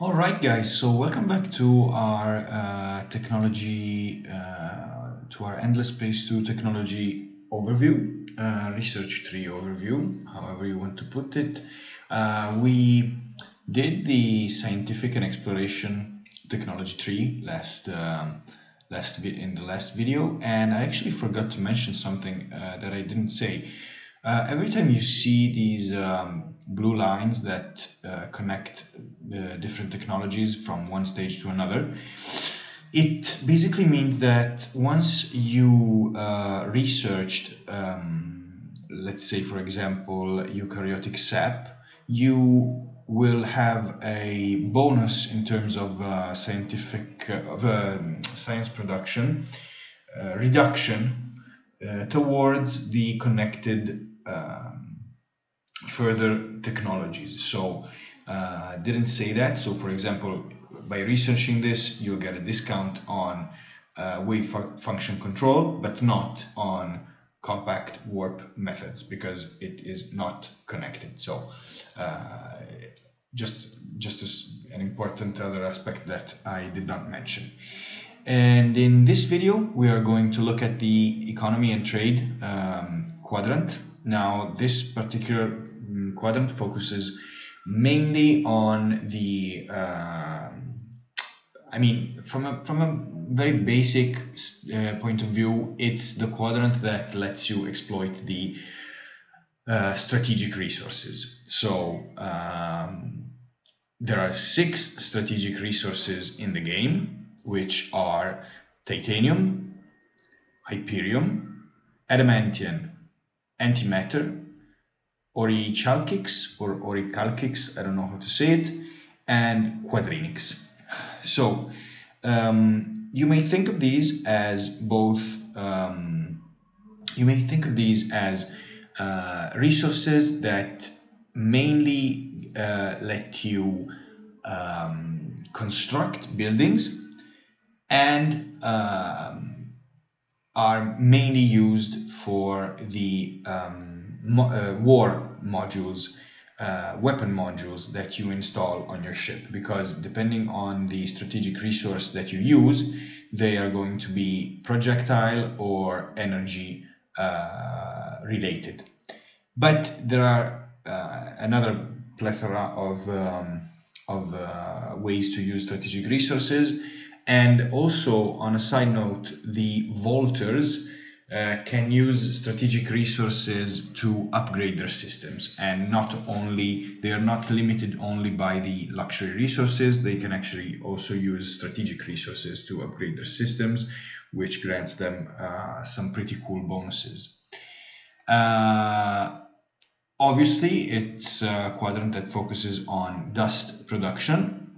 All right, guys. So welcome back to our technology, to our Endless Space 2 technology overview, research tree overview, however you want to put it. We did the scientific and exploration technology tree in the last video, and I actually forgot to mention something that I didn't say. Every time you see these blue lines that connect different technologies from one stage to another, it basically means that once you researched, let's say, for example, eukaryotic sap, you will have a bonus in terms of science production reduction towards the connected further technologies. So didn't say that. So for example, by researching this, you'll get a discount on wave function control, but not on compact warp methods because it is not connected. So just as an important other aspect that I did not mention. And in this video, we are going to look at the economy and trade quadrant. Now, this particular quadrant focuses mainly on the, from a very basic point of view, it's the quadrant that lets you exploit the strategic resources. So there are 6 strategic resources in the game, which are titanium, hyperium, adamantium, antimatter, orichalcix or orichalcix, I don't know how to say it, and quadrinix. So you may think of these as resources that mainly let you construct buildings and are mainly used for the war modules, weapon modules that you install on your ship, because depending on the strategic resource that you use, they are going to be projectile or energy related. But there are another plethora of ways to use strategic resources. And also, on a side note, the vaulters can use strategic resources to upgrade their systems, and they are not limited only by the luxury resources. They can actually also use strategic resources to upgrade their systems, which grants them some pretty cool bonuses. Obviously, it's a quadrant that focuses on dust production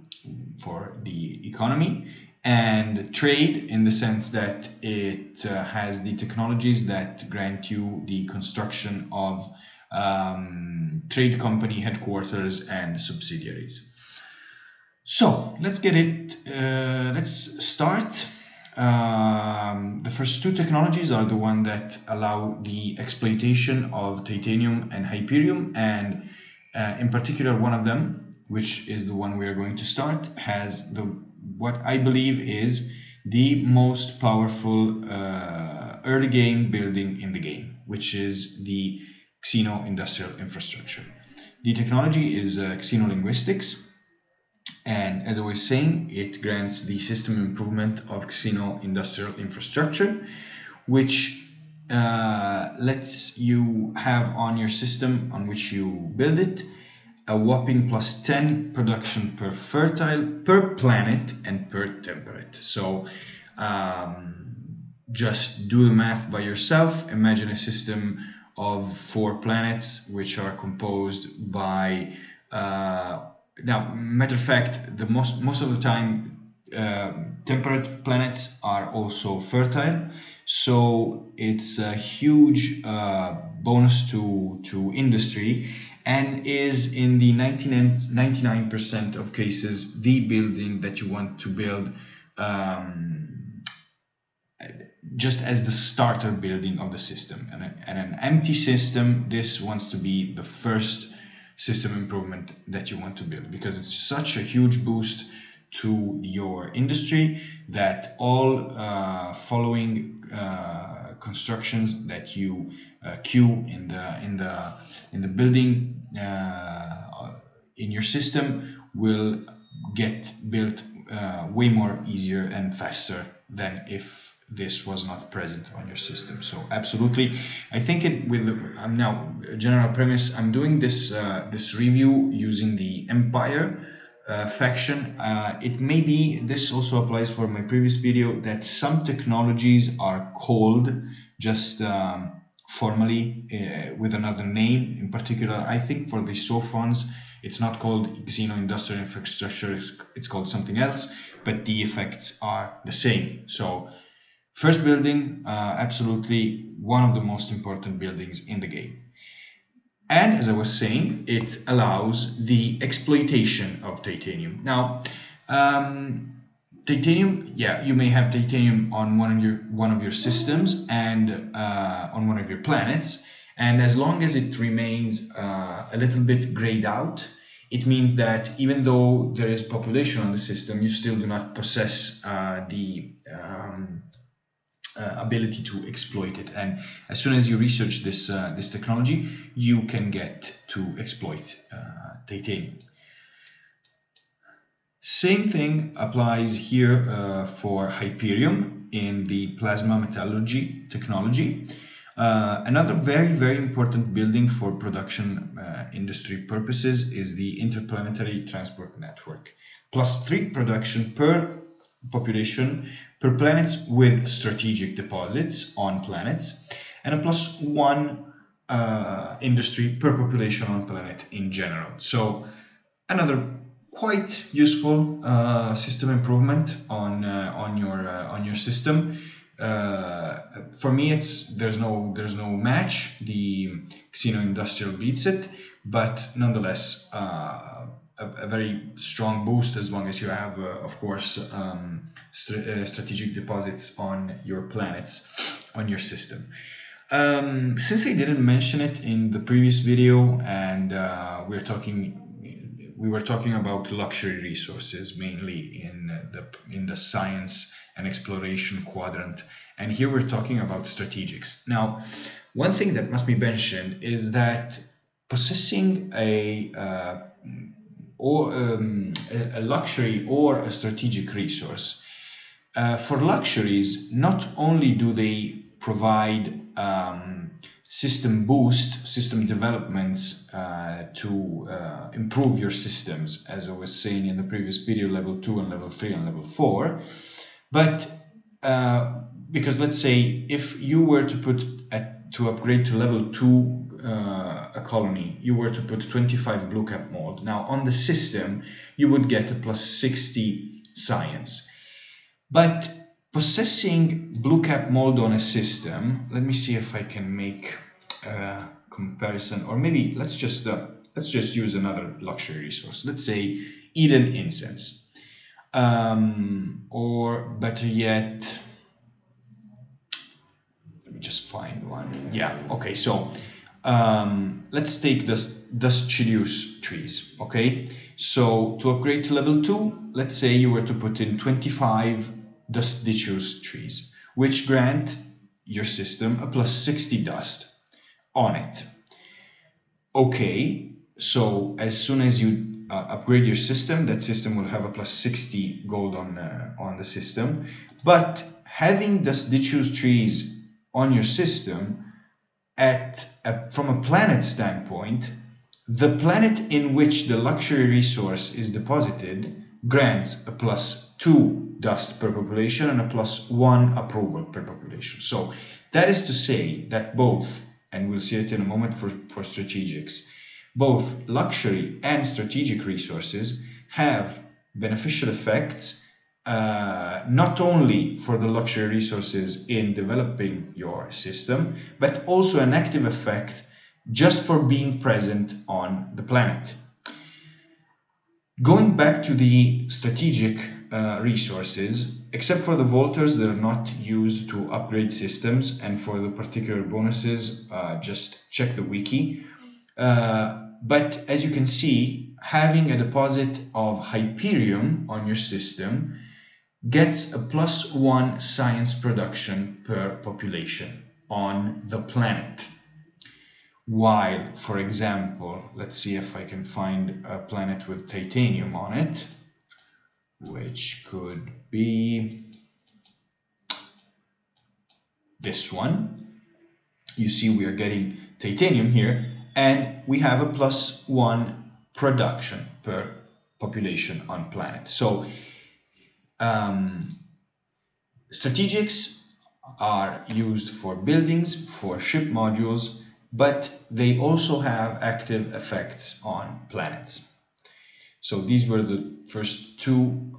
for the economy, and trade in the sense that it has the technologies that grant you the construction of trade company headquarters and subsidiaries. So let's get it. Let's start. The first 2 technologies are the one that allow the exploitation of titanium and hyperium, and in particular one of them, which is the one we are going to start, has what I believe is the most powerful early game building in the game, which is the xeno-industrial infrastructure. The technology is xenolinguistics, and as I was saying, it grants the system improvement of xeno-industrial infrastructure, which lets you have on your system on which you build it a whopping plus 10 production per fertile, per planet, and per temperate. So just do the math by yourself. Imagine a system of 4 planets which are composed by now, matter of fact, most of the time temperate planets are also fertile, so it's a huge bonus to industry, and is in the 99% of cases the building that you want to build just as the starter building of the system. And an empty system, this wants to be the first system improvement that you want to build, because it's such a huge boost to your industry that all following constructions that you queue in the building in your system will get built way more easier and faster than if this was not present on your system. So absolutely, I think it with I'm now general premise. I'm doing this this review using the Empire faction. It may be this also applies for my previous video that some technologies are called just formally with another name. In particular, I think for the sofrons, it's not called Xeno Industrial Infrastructure, it's called something else, but the effects are the same. So first building, absolutely one of the most important buildings in the game. And as I was saying, it allows the exploitation of titanium. Now, titanium, yeah, you may have titanium on one of your systems and on one of your planets, and as long as it remains a little bit grayed out, it means that even though there is population on the system, you still do not possess the ability to exploit it. And as soon as you research this this technology, you can get to exploit titanium. Same thing applies here for Hyperium in the plasma metallurgy technology. Another very important building for production industry purposes is the Interplanetary Transport Network. +3 production per population per planets with strategic deposits on planets, and a +1 industry per population on planet in general. So another quite useful system improvement on your system. For me, there's no match. The Xeno Industrial beats it, but nonetheless a very strong boost as long as you have, of course, strategic deposits on your planets, on your system. Since I didn't mention it in the previous video, and we were talking about luxury resources mainly in the science and exploration quadrant, and here we're talking about strategics. Now, one thing that must be mentioned is that possessing a luxury or a strategic resource, for luxuries, not only do they provide system boost, system developments to improve your systems, as I was saying in the previous video, level 2 and level 3 and level 4, but because let's say if you were to upgrade to level 2 a colony, you were to put 25 blue cap mold. Now on the system, you would get a +60 science. But possessing blue cap mold on a system, let me see if I can make a comparison, or maybe let's just use another luxury resource. Let's say Eden incense, or better yet, let me just find one. Yeah, okay, so let's take dust Chileus trees. Okay, so to upgrade to level 2, let's say you were to put in 25 dust Chileus trees, which grant your system a +60 dust on it. Okay, so as soon as you upgrade your system, that system will have a +60 gold on the system. But having dust Chileus trees on your system, from a planet standpoint, the planet in which the luxury resource is deposited grants a +2 dust per population and a +1 approval per population. So that is to say that both, and we'll see it in a moment for strategics, both luxury and strategic resources have beneficial effects, not only for the luxury resources in developing your system, but also an active effect just for being present on the planet. Going back to the strategic resources, except for the Volters, they're not used to upgrade systems, and for the particular bonuses, just check the wiki. But as you can see, having a deposit of Hyperium on your system gets a +1 science production per population on the planet. While, for example, let's see if I can find a planet with titanium on it, which could be this one. You see we are getting titanium here, and we have a +1 production per population on planet. So strategics are used for buildings, for ship modules, but they also have active effects on planets. So these were the first two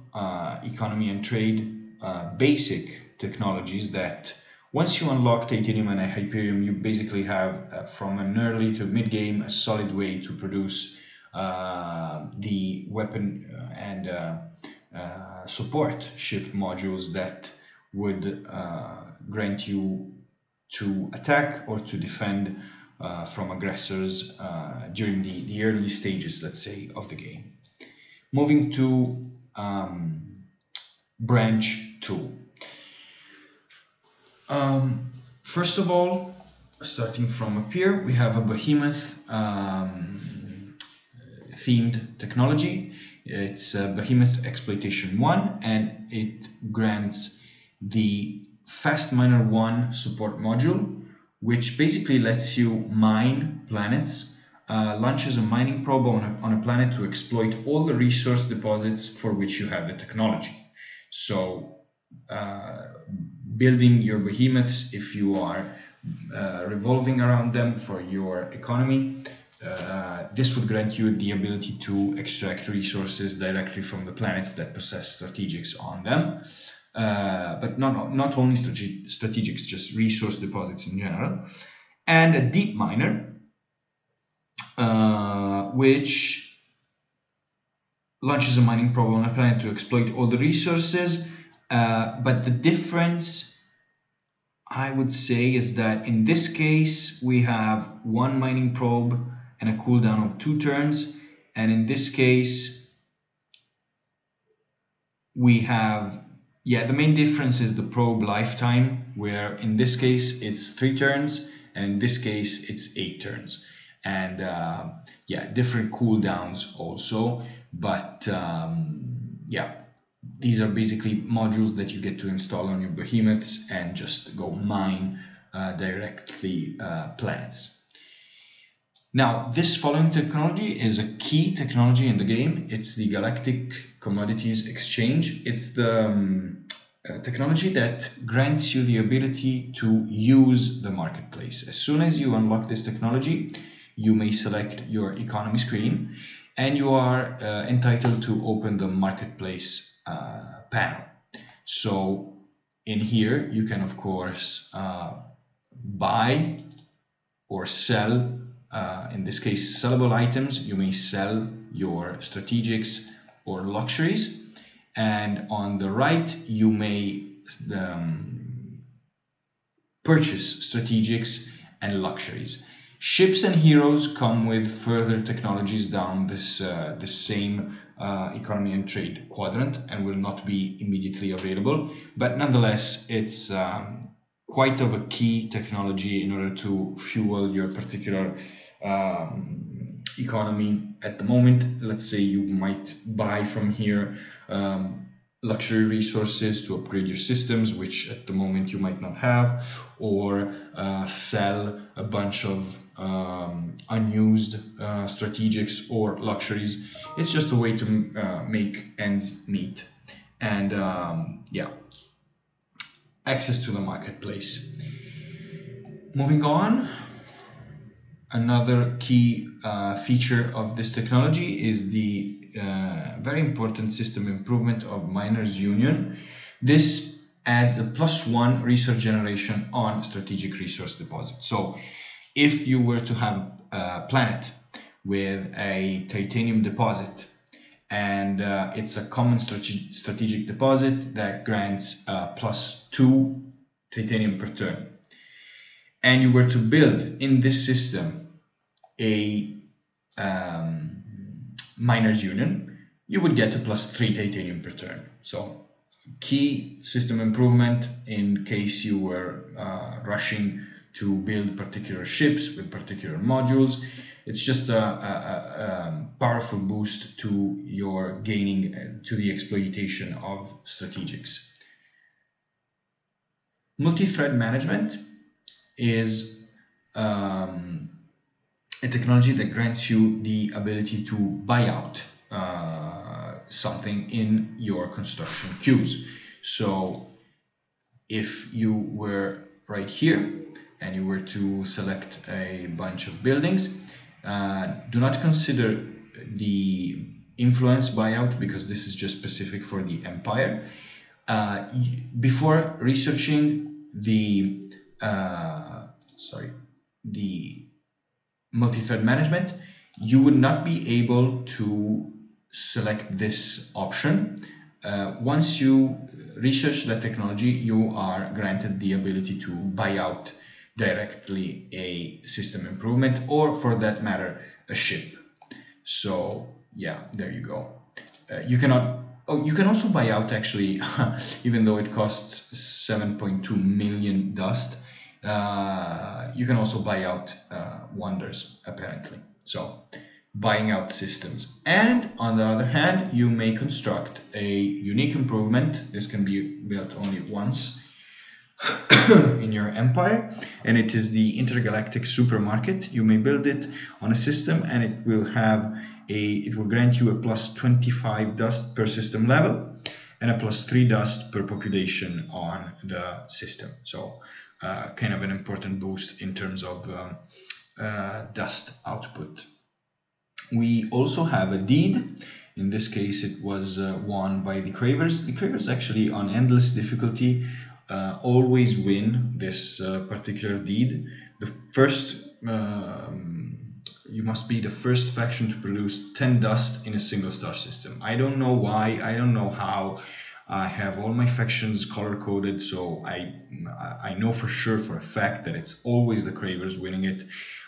economy and trade basic technologies that once you unlock titanium and Hyperium, you basically have from an early to mid-game a solid way to produce the weapon and support ship modules that would grant you to attack or to defend from aggressors during the early stages, let's say, of the game. Moving to branch 2. First of all, starting from up here, we have a behemoth themed technology. It's Behemoth Exploitation 1, and it grants the Fast Miner 1 support module, which basically lets you mine planets, launches a mining probe on a planet to exploit all the resource deposits for which you have the technology. So building your behemoths, if you are revolving around them for your economy, this would grant you the ability to extract resources directly from the planets that possess strategics on them. But not only strategics, just resource deposits in general. And a deep miner, which launches a mining probe on a planet to exploit all the resources. But the difference, I would say, is that in this case, we have one mining probe and a cooldown of 2 turns. And in this case, we have, the main difference is the probe lifetime, where in this case, it's 3 turns, and in this case, it's 8 turns. And different cooldowns also, but these are basically modules that you get to install on your behemoths and just go mine directly planets. Now, this following technology is a key technology in the game. It's the Galactic Commodities Exchange. It's the technology that grants you the ability to use the marketplace. As soon as you unlock this technology, you may select your economy screen, and you are entitled to open the marketplace panel. So in here, you can of course buy or sell, in this case, sellable items. You may sell your strategics or luxuries, and on the right, you may purchase strategics and luxuries. Ships and heroes come with further technologies down this same economy and trade quadrant and will not be immediately available, but nonetheless, it's quite of a key technology in order to fuel your particular economy at the moment. Let's say you might buy from here luxury resources to upgrade your systems, which at the moment you might not have, or sell a bunch of unused strategics or luxuries. It's just a way to make ends meet, and access to the marketplace. Moving on, another key feature of this technology is the very important system improvement of Miners Union. This adds a +1 research generation on strategic resource deposit. So if you were to have a planet with a titanium deposit, and it's a common strategic deposit that grants +2 titanium per turn, and you were to build in this system a um, miners union, you would get a +3 titanium per turn. So key system improvement in case you were rushing to build particular ships with particular modules. It's just a powerful boost to your gaining, to the exploitation of strategics. Multi-thread management is a technology that grants you the ability to buy out something in your construction queues. So if you were right here and you were to select a bunch of buildings, do not consider the influence buyout because this is just specific for the empire. Before researching the multi-thread management, you would not be able to select this option. Once you research that technology, you are granted the ability to buy out directly a system improvement, or for that matter, a ship. So yeah, there you go. You cannot. Oh, you can also buy out actually, even though it costs 7.2 million dust. You can also buy out wonders apparently. So buying out systems. And on the other hand, you may construct a unique improvement. This can be built only once in your empire, and it is the intergalactic supermarket. You may build it on a system, and it will grant you a +25 dust per system level and a +3 dust per population on the system. So kind of an important boost in terms of dust output. We also have a deed. In this case, it was won by the Cravers. The Cravers actually, on endless difficulty, always win this particular deed. The first, you must be the first faction to produce 10 dust in a single star system. I don't know why, I don't know how. I have all my factions color coded, so I know for sure, for a fact, that it's always the Cravers winning it.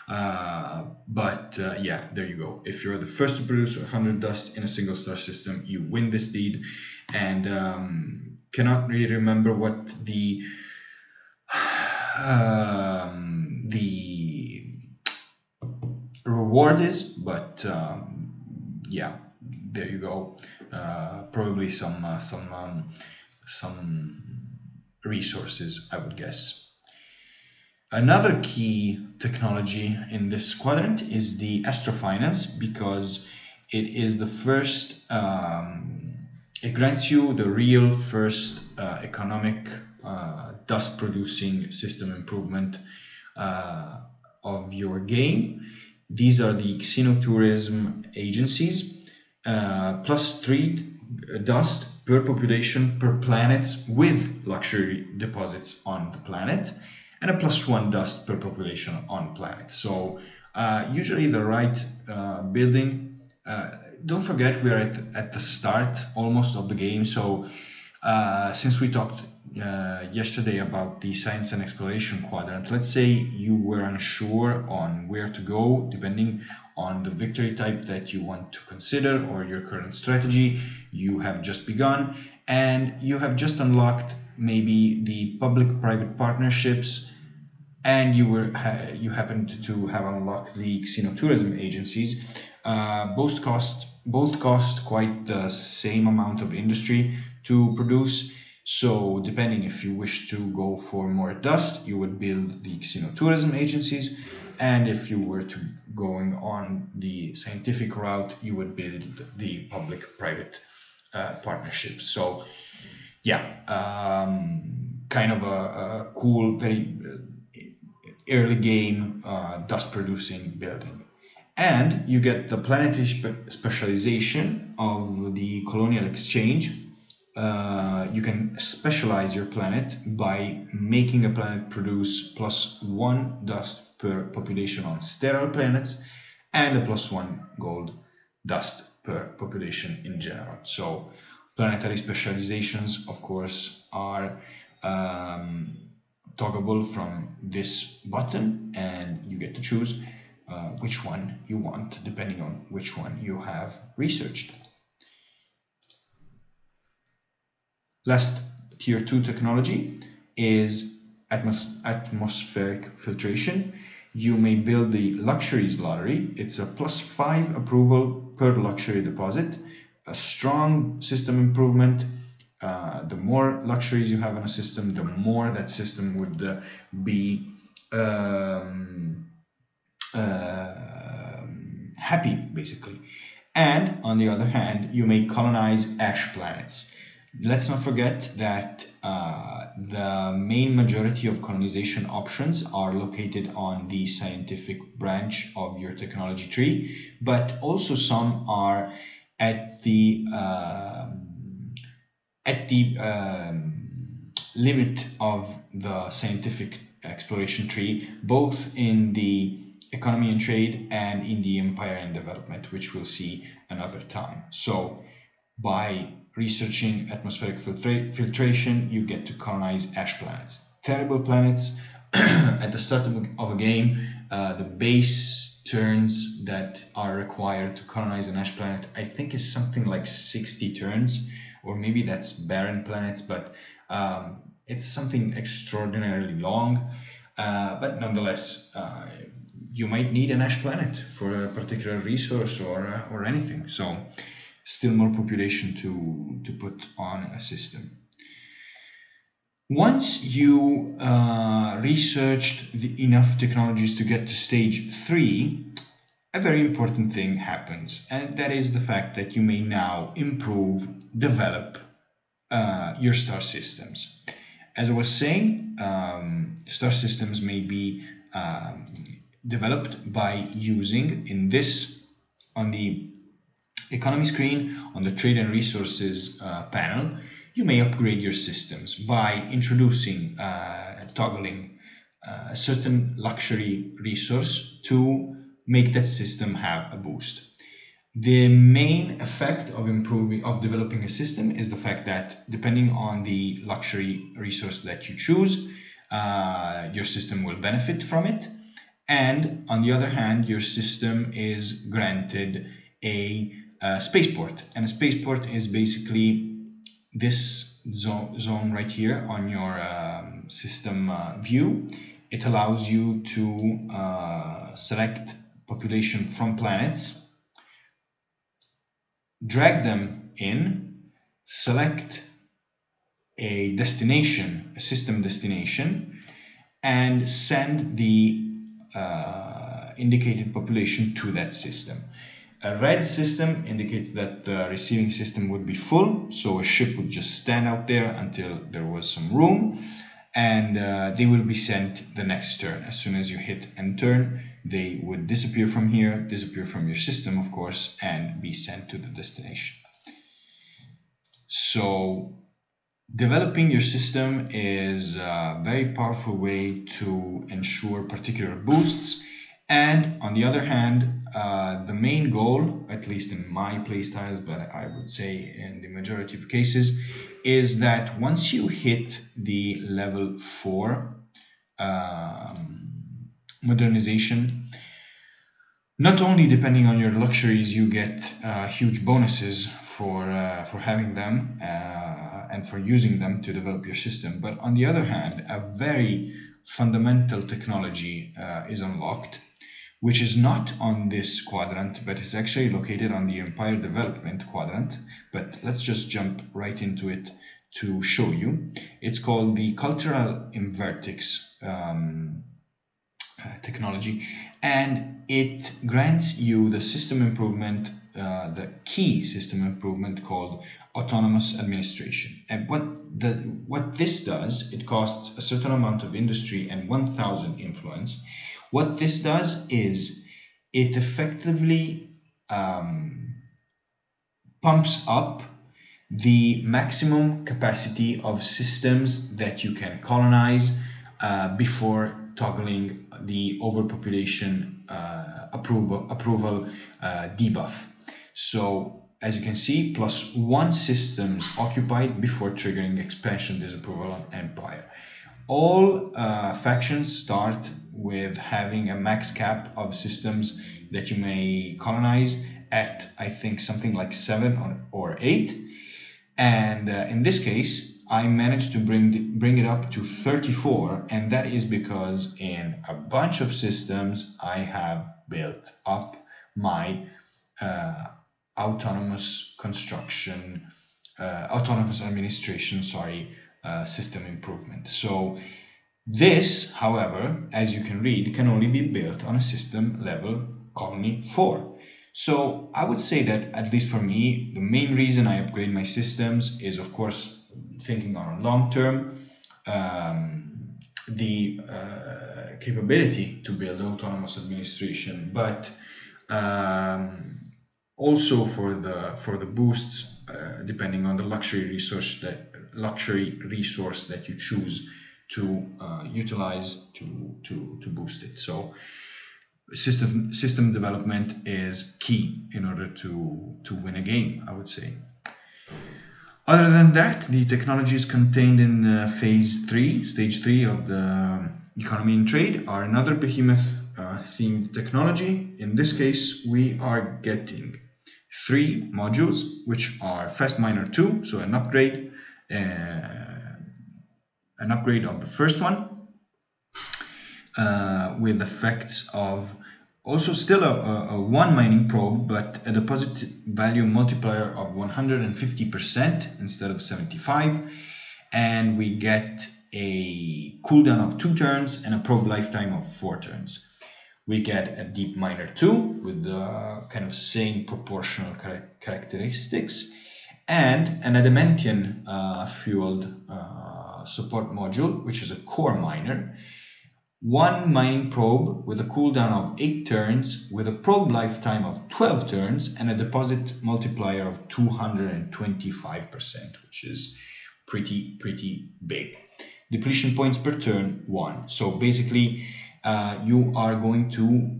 But yeah, there you go. If you're the first to produce 100 dust in a single star system, you win this deed. And cannot really remember what the reward is, but yeah, there you go. Probably some resources, I would guess. Another key technology in this quadrant is the astrofinance, because it is the first, it grants you the real first economic dust producing system improvement of your game. These are the xenotourism agencies, +3 dust per population per planets with luxury deposits on the planet, and a +1 dust per population on planet. So usually the right building. Don't forget, we're at the start almost of the game. So since we talked yesterday about the science and exploration quadrant, let's say you were unsure on where to go depending on the victory type that you want to consider or your current strategy. You have just begun and you have just unlocked maybe the public-private partnerships, and you happened to have unlocked the xenotourism agencies. Both cost quite the same amount of industry to produce. So depending if you wish to go for more dust, you would build the xenotourism agencies, and if you were to going on the scientific route, you would build the public-private partnerships. So yeah, kind of a cool, very early game dust producing building. And you get the planetary specialization of the colonial exchange. You can specialize your planet by making a planet produce +1 dust per population on sterile planets and a +1 gold dust per population in general. So planetary specializations, of course, are toggleable from this button, and you get to choose which one you want, depending on which one you have researched. Last tier 2 technology is atmospheric filtration. You may build the luxuries lottery. It's a +5 approval per luxury deposit, a strong system improvement. The more luxuries you have in a system, the more that system would be happy, basically. And on the other hand, you may colonize ash planets. Let's not forget that the main majority of colonization options are located on the scientific branch of your technology tree, but also some are at the limit of the scientific exploration tree, both in the economy and trade and in the empire and development, which we'll see another time. So by researching atmospheric filtration, you get to colonize ash planets. Terrible planets. At the start of a game, the base turns that are required to colonize an ash planet, I think, is something like 60 turns, or maybe that's barren planets, but it's something extraordinarily long. But nonetheless, you might need an ash planet for a particular resource or anything. So still more population to put on a system. Once you researched enough technologies to get to stage 3, a very important thing happens, and that is the fact that you may now develop your star systems. As I was saying, star systems may be developed by using, on the economy screen, on the trade and resources panel, you may upgrade your systems by introducing, toggling a certain luxury resource to make that system have a boost. The main effect of developing a system is the fact that depending on the luxury resource that you choose, your system will benefit from it. And on the other hand, your system is granted a spaceport. And a spaceport is basically this zone right here on your system view. It allows you to select population from planets, drag them in, select a destination, a system destination, and send the indicated population to that system. A red system indicates that the receiving system would be full, so a ship would just stand out there until there was some room, and they will be sent the next turn. As soon as you hit end turn, they would disappear from here, disappear from your system, of course, and be sent to the destination. So developing your system is a very powerful way to ensure particular boosts. And on the other hand, the main goal, at least in my playstyles, but I would say in the majority of cases, is that once you hit the level 4 modernization, not only depending on your luxuries, you get huge bonuses for having them and for using them to develop your system. But on the other hand, a very fundamental technology is unlocked, which is not on this quadrant, but is actually located on the Empire Development quadrant. But let's just jump right into it to show you. It's called the Cultural Invertex technology, and it grants you the system improvement, the key system improvement called autonomous administration. And what this does, it costs a certain amount of industry and 1,000 influence. What this does is it effectively pumps up the maximum capacity of systems that you can colonize before toggling the overpopulation approval debuff. So as you can see, +1 systems occupied before triggering expansion disapproval on Empire. All factions start with having a max cap of systems that you may colonize at, I think, something like 7 or 8. And in this case, I managed to bring it up to 34, and that is because in a bunch of systems I have built up my autonomous administration, system improvement. So this, however, as you can read, can only be built on a system level colony 4. So I would say that, at least for me, the main reason I upgrade my systems is, of course, thinking on long term, the capability to build autonomous administration, but also for the boosts, depending on the luxury resource that you choose to utilize to boost it. So system development is key in order to win a game, I would say. Other than that, the technologies contained in stage 3 of the economy and trade are another behemoth themed technology. In this case, we are getting 3 modules, which are Fast Miner 2, so an upgrade of the first one, with effects of also still a 1 mining probe, but a deposit value multiplier of 150% instead of 75, and we get a cooldown of 2 turns and a probe lifetime of 4 turns. We get a Deep Miner 2 with the kind of same proportional characteristics, and an Adamantium fueled support module, which is a core miner. 1 mining probe with a cooldown of 8 turns, with a probe lifetime of 12 turns, and a deposit multiplier of 225%, which is pretty big. Depletion points per turn, 1. So basically, you are going to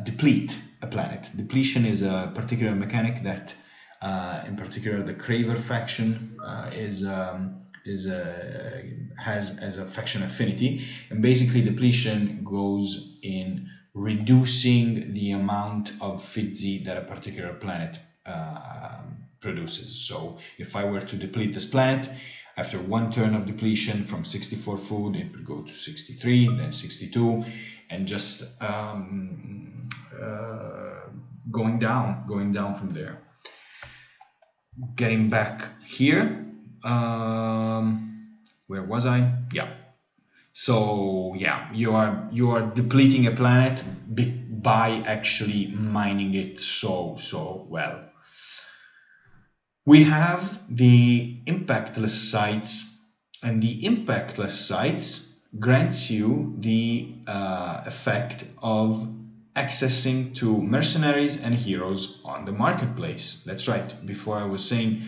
deplete a planet. Depletion is a particular mechanic that, in particular, the Craver faction has as a faction affinity, and basically depletion goes in reducing the amount of Fizzy that a particular planet produces. So if I were to deplete this planet, after 1 turn of depletion from 64 food, it would go to 63, then 62, and just going down from there. Getting back here, where was I? Yeah. So yeah, you are depleting a planet by actually mining it so well. We have the impactless sites, and the impactless sites grants you the effect of accessing to mercenaries and heroes on the marketplace. That's right. Before I was saying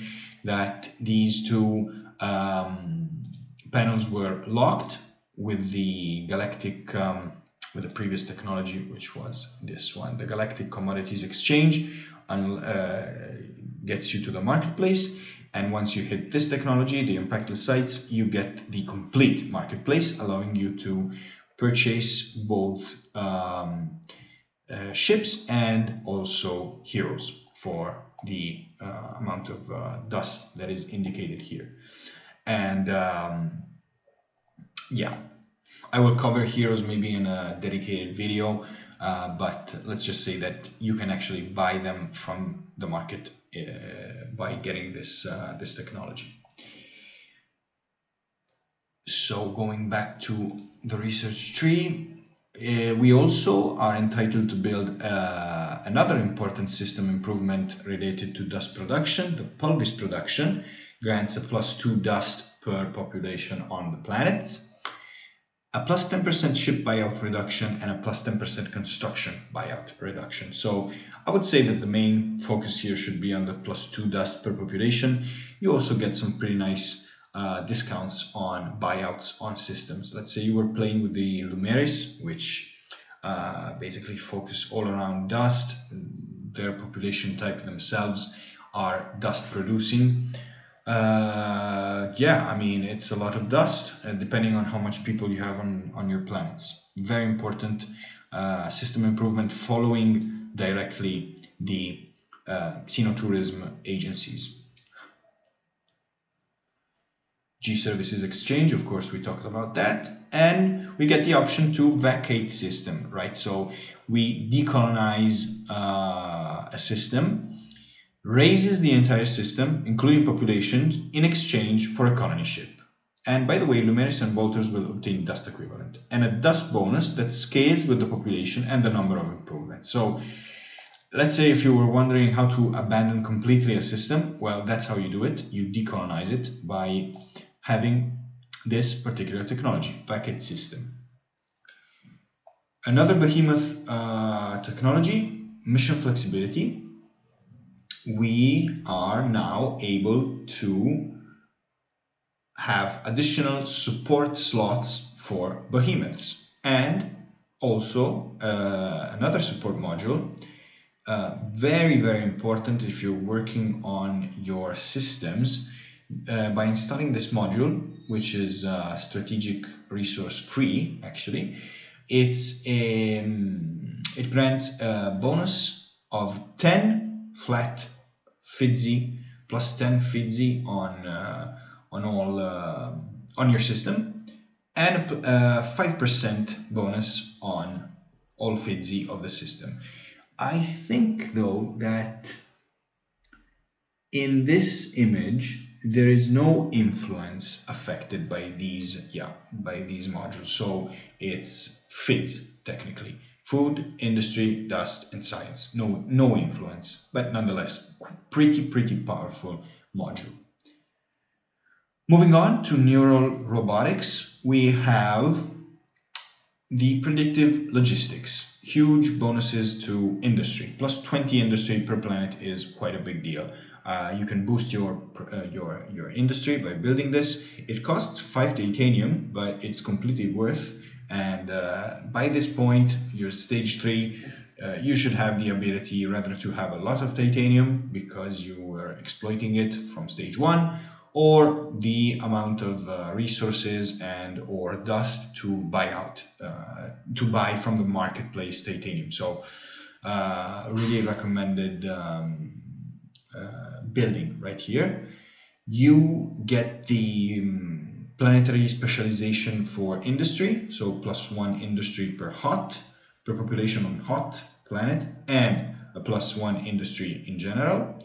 that these 2 panels were locked with the galactic, with the previous technology, which was this one. The Galactic Commodities Exchange gets you to the marketplace, and once you hit this technology, the impactless sites, you get the complete marketplace, allowing you to purchase both ships and also heroes for the amount of dust that is indicated here. And yeah, I will cover heroes maybe in a dedicated video, but let's just say that you can actually buy them from the market by getting this technology. So going back to the research tree, we also are entitled to build another important system improvement related to dust production. The pulvis production grants a +2 dust per population on the planets, a +10% ship buyout reduction, and a +10% construction buyout reduction. So I would say that the main focus here should be on the +2 dust per population. You also get some pretty nice discounts on buyouts on systems. Let's say you were playing with the Lumeris, which basically focus all around dust. Their population type themselves are dust producing. Yeah, I mean, it's a lot of dust, depending on how much people you have on your planets. Very important system improvement following directly the xenotourism agencies. G-Services Exchange, of course, we talked about that. And we get the option to vacate system, right? So we decolonize a system, raises the entire system, including population, in exchange for a colony ship. And by the way, Lumeris and Bolters will obtain dust equivalent and a dust bonus that scales with the population and the number of improvements. So let's say if you were wondering how to abandon completely a system, well, that's how you do it. You decolonize it by having this particular technology, vacate system. Another behemoth technology, mission flexibility. We are now able to have additional support slots for behemoths, and also another support module, very, very important if you're working on your systems. By installing this module, which is strategic resource free, actually, it grants a bonus of 10 flat FIDSI plus 10 FIDSI on your system, and a 5% bonus on all FIDSI of the system. I think though that in this image there is no influence affected by these modules, so it's FIDS technically. Food, industry, dust, and science. No influence, but nonetheless pretty powerful module. Moving on to neural robotics, we have the predictive logistics. Huge bonuses to industry. Plus 20 industry per planet is quite a big deal. You can boost your industry by building this. It costs 5 titanium, but it's completely worth. And by this point, you're stage 3. You should have the ability rather to have a lot of titanium because you were exploiting it from stage 1, or the amount of resources and or dust to buy out, to buy from the marketplace titanium. So really recommended building right here. You get the planetary specialization for industry, so +1 industry per population on hot planet, and a +1 industry in general.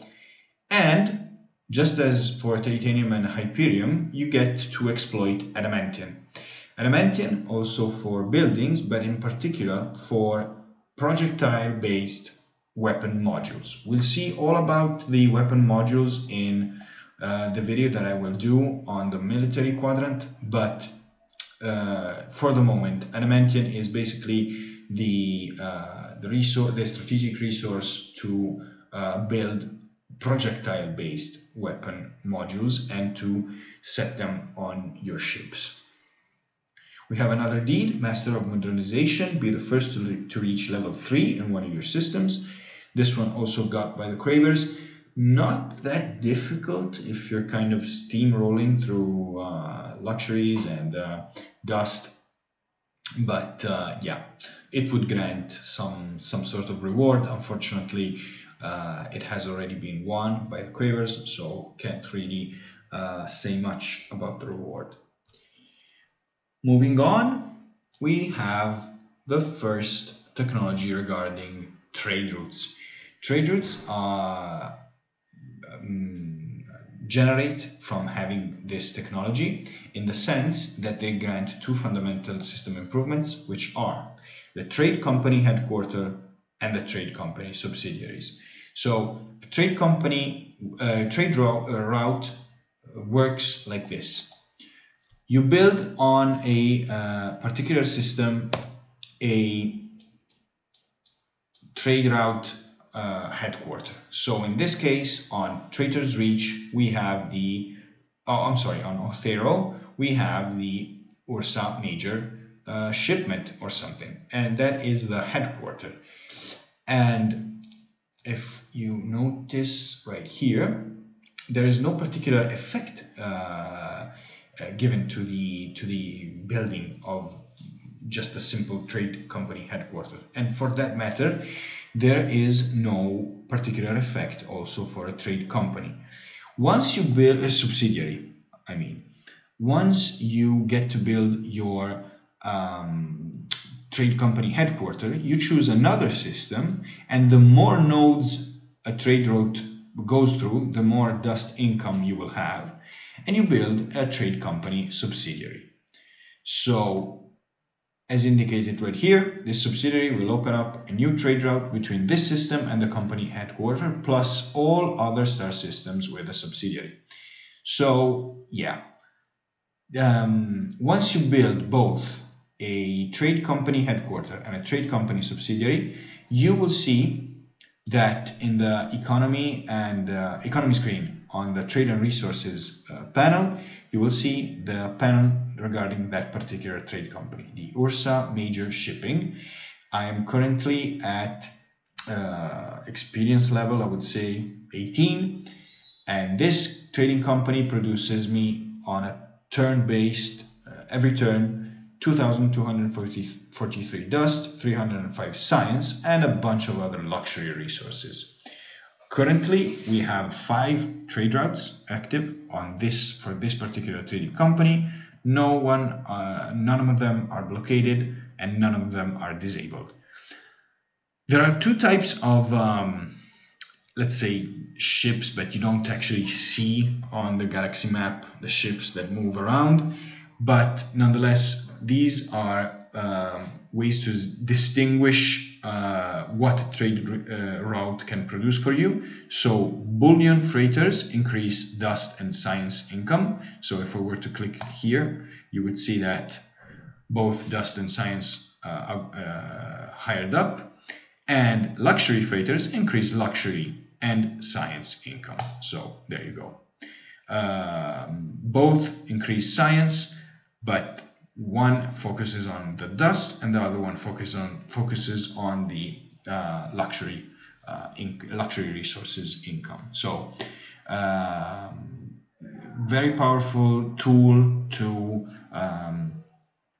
And just as for titanium and hyperium, you get to exploit adamantium. Adamantium also for buildings, but in particular for projectile-based weapon modules. We'll see all about the weapon modules in the video that I will do on the military quadrant, but for the moment, adamantium is basically the strategic resource to build projectile-based weapon modules and to set them on your ships. We have another deed, Master of Modernization. Be the first to reach level 3 in one of your systems. This one also got by the Cravers. Not that difficult if you're kind of steamrolling through luxuries and dust, but yeah, it would grant some sort of reward. Unfortunately, it has already been won by the Cravers, so can't really say much about the reward. Moving on, we have the first technology regarding trade routes. Trade routes generate from having this technology in the sense that they grant 2 fundamental system improvements, which are the trade company headquarter and the trade company subsidiaries. So a trade company route works like this. You build on a particular system a trade route headquarter. So in this case, on Traitor's Reach, we have the, on Othero, we have the Ursa Major shipment or something, and that is the headquarter. And if you notice right here, there is no particular effect given to the building of just a simple trade company headquarters. And for that matter, there is no particular effect also for a trade company. Once you build a subsidiary, once you get to build your trade company headquarters, you choose another system, and the more nodes a trade route goes through, the more dust income you will have, and you build a trade company subsidiary. So, as indicated right here, this subsidiary will open up a new trade route between this system and the company headquarters, plus all other star systems with a subsidiary. So, yeah, once you build both a trade company headquarters and a trade company subsidiary, you will see that in the economy and economy screen on the trade and resources panel, you will see the panel regarding that particular trade company, the Ursa Major Shipping. I am currently at experience level, I would say 18, and this trading company produces me on a turn-based, every turn, 2,243 dust, 305 science, and a bunch of other luxury resources. Currently, we have 5 trade routes active on this for this particular trading company. None of them are blockaded, and none of them are disabled. There are 2 types of, let's say, ships that you don't actually see on the galaxy map, the ships that move around, but nonetheless, these are ways to distinguish what a trade route can produce for you. So bullion freighters increase dust and science income. So if I were to click here, you would see that both dust and science are hired up, and luxury freighters increase luxury and science income. So there you go. Both increase science, but one focuses on the dust and the other one focuses on the luxury resources income. So very powerful tool to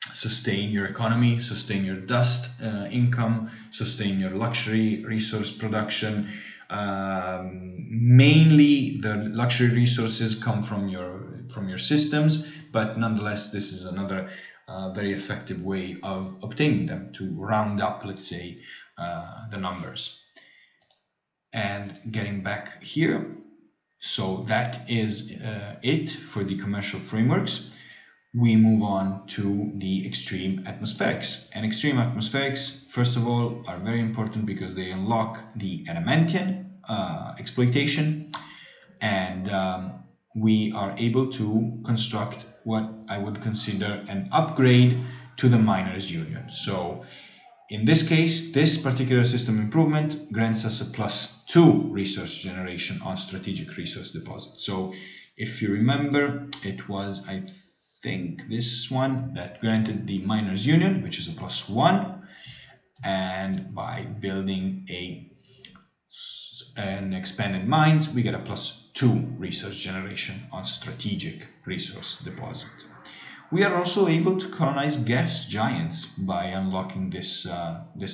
sustain your economy, sustain your dust income, sustain your luxury resource production. Mainly the luxury resources come from your systems, but nonetheless this is another very effective way of obtaining them to round up, let's say, the numbers. And getting back here, so that is it for the commercial frameworks. We move on to the extreme atmospherics. And extreme atmospherics, first of all, are very important because they unlock the adamantium exploitation, and we are able to construct what I would consider an upgrade to the miners union. So in this case, this particular system improvement grants us a +2 resource generation on strategic resource deposits. So if you remember, it was, I think, this one that granted the miners union, which is a +1, and by building an expanded mines, we get a +2 resource generation on strategic resource deposit. We are also able to colonize gas giants by unlocking this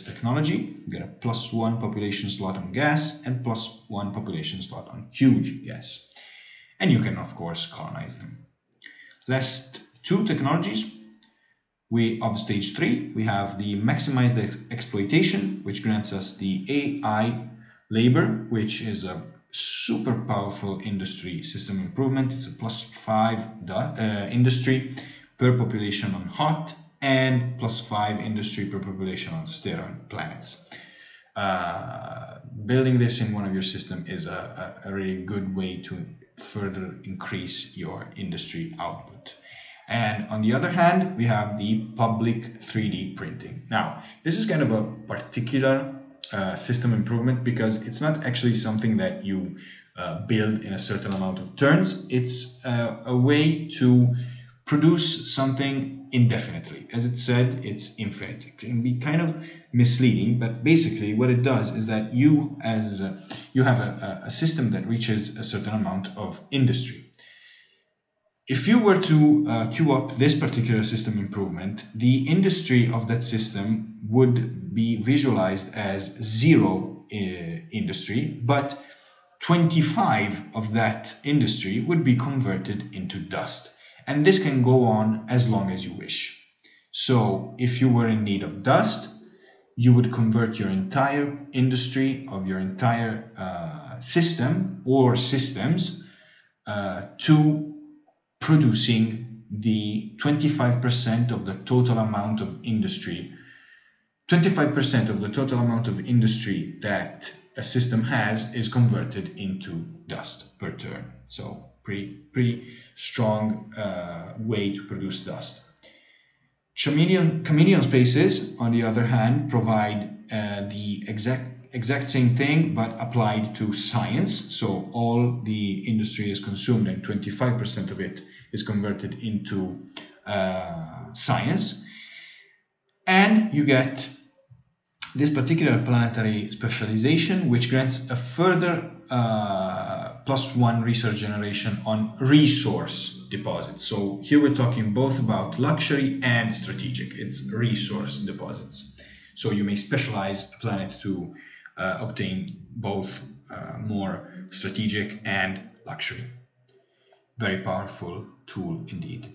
technology. We get a +1 population slot on gas and +1 population slot on huge gas. And you can, of course, colonize them. Last 2 technologies. Of stage 3, we have the maximized exploitation, which grants us the AI labor, which is a super powerful industry system improvement. It's a +5 industry per population on hot and +5 industry per population on sterile planets. Building this in one of your system is a really good way to further increase your industry output. And on the other hand, we have the public 3D printing. Now, this is kind of a particular system improvement because it's not actually something that you build in a certain amount of turns. It's a way to produce something indefinitely. As it said, it's infinite. It can be kind of misleading, but basically what it does is that you have a system that reaches a certain amount of industry. If you were to queue up this particular system improvement, the industry of that system would be visualized as zero industry, but 25 of that industry would be converted into dust. And this can go on as long as you wish. So if you were in need of dust, you would convert your entire industry of your entire system or systems to producing the 25% of the total amount of industry. 25% of the total amount of industry that a system has is converted into dust per turn. So pretty strong way to produce dust. Chameleon spaces, on the other hand, provide the exact same thing but applied to science. So all the industry is consumed and 25% of it is converted into science. And you get this particular planetary specialization, which grants a further +1 research generation on resource deposits. So here we're talking both about luxury and strategic. It's resource deposits. So you may specialize a planet to obtain both more strategic and luxury. Very powerful tool indeed.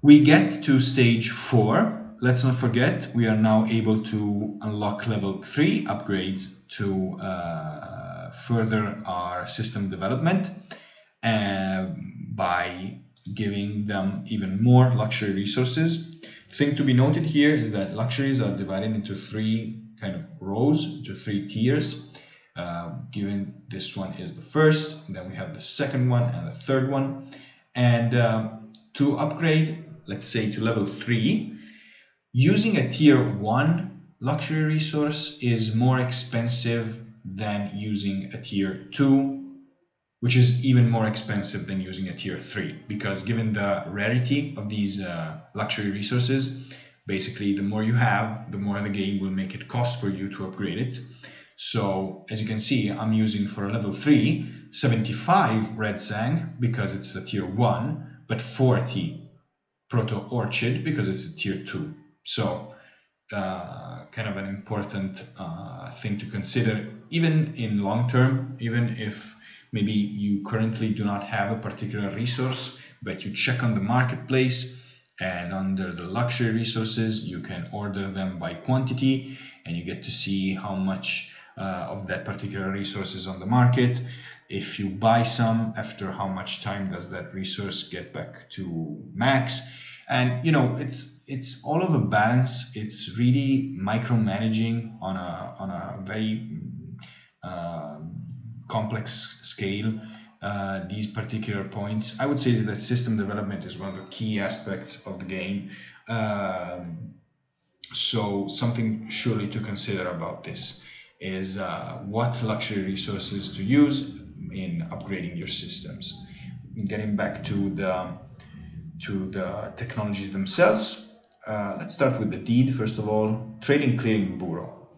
We get to stage 4. Let's not forget, we are now able to unlock level 3 upgrades to further our system development by giving them even more luxury resources. Thing to be noted here is that luxuries are divided into 3 kind of rows, into 3 tiers. Given this one is the first, then we have the second one and the third one. And to upgrade, let's say to level 3, using a tier 1 luxury resource is more expensive than using a tier 2, which is even more expensive than using a tier 3, because given the rarity of these luxury resources, basically the more you have, the more the game will make it cost for you to upgrade it. So as you can see, I'm using for a level 3 75 red sang because it's a tier 1, but 40 proto orchid because it's a tier 2. So kind of an important thing to consider, even in long term, even if maybe you currently do not have a particular resource, but you check on the marketplace and under the luxury resources, you can order them by quantity and you get to see how much of that particular resource is on the market. If you buy some, after how much time does that resource get back to max? And you know, it's all of a balance. It's really micromanaging on a very complex scale these particular points. I would say that system development is one of the key aspects of the game. So something surely to consider about this is what luxury resources to use in upgrading your systems. Getting back to the technologies themselves, let's start with the deed. First of all, Trading Clearing Bureau.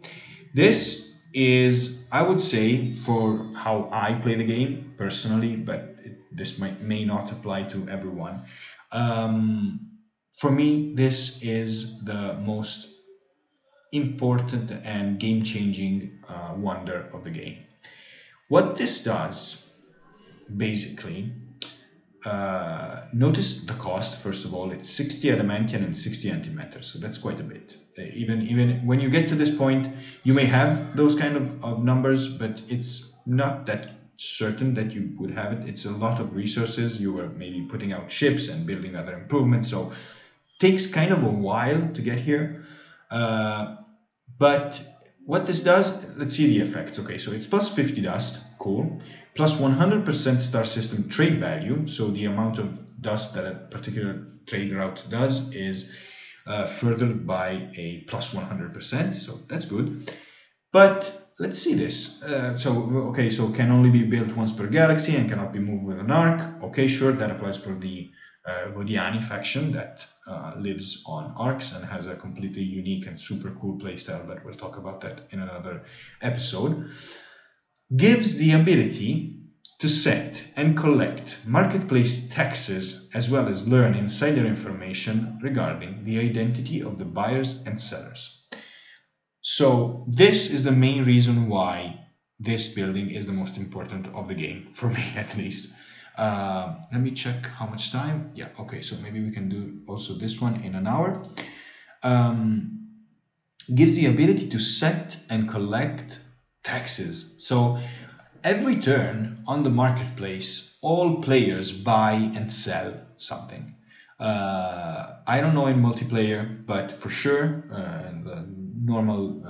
This is, I would say, for how I play the game personally, but this may not apply to everyone. For me, this is the most important and game-changing wonder of the game. What this does, basically, notice the cost. First of all, it's 60 adamantium and 60 antimatter, so that's quite a bit. Even when you get to this point, you may have those kind of numbers, but it's not that certain that you would have it. It's a lot of resources. You were maybe putting out ships and building other improvements, so it takes kind of a while to get here. But what this does, let's see the effects. Okay, so it's plus 50 dust, cool. Plus 100% star system trade value, so the amount of dust that a particular trade route does is furthered by a plus 100%, so that's good. But let's see this. So can only be built once per galaxy and cannot be moved with an arc. Okay, sure, that applies for the Vodiani faction that lives on Arcs and has a completely unique and super cool playstyle that we'll talk about that in another episode, gives the ability to set and collect marketplace taxes as well as learn insider information regarding the identity of the buyers and sellers. So this is the main reason why this building is the most important of the game, for me at least. Let me check how much time. Yeah, okay, so maybe we can do also this one in an hour. Gives the ability to set and collect taxes. So every turn on the marketplace, all players buy and sell something. I don't know in multiplayer, but for sure, normal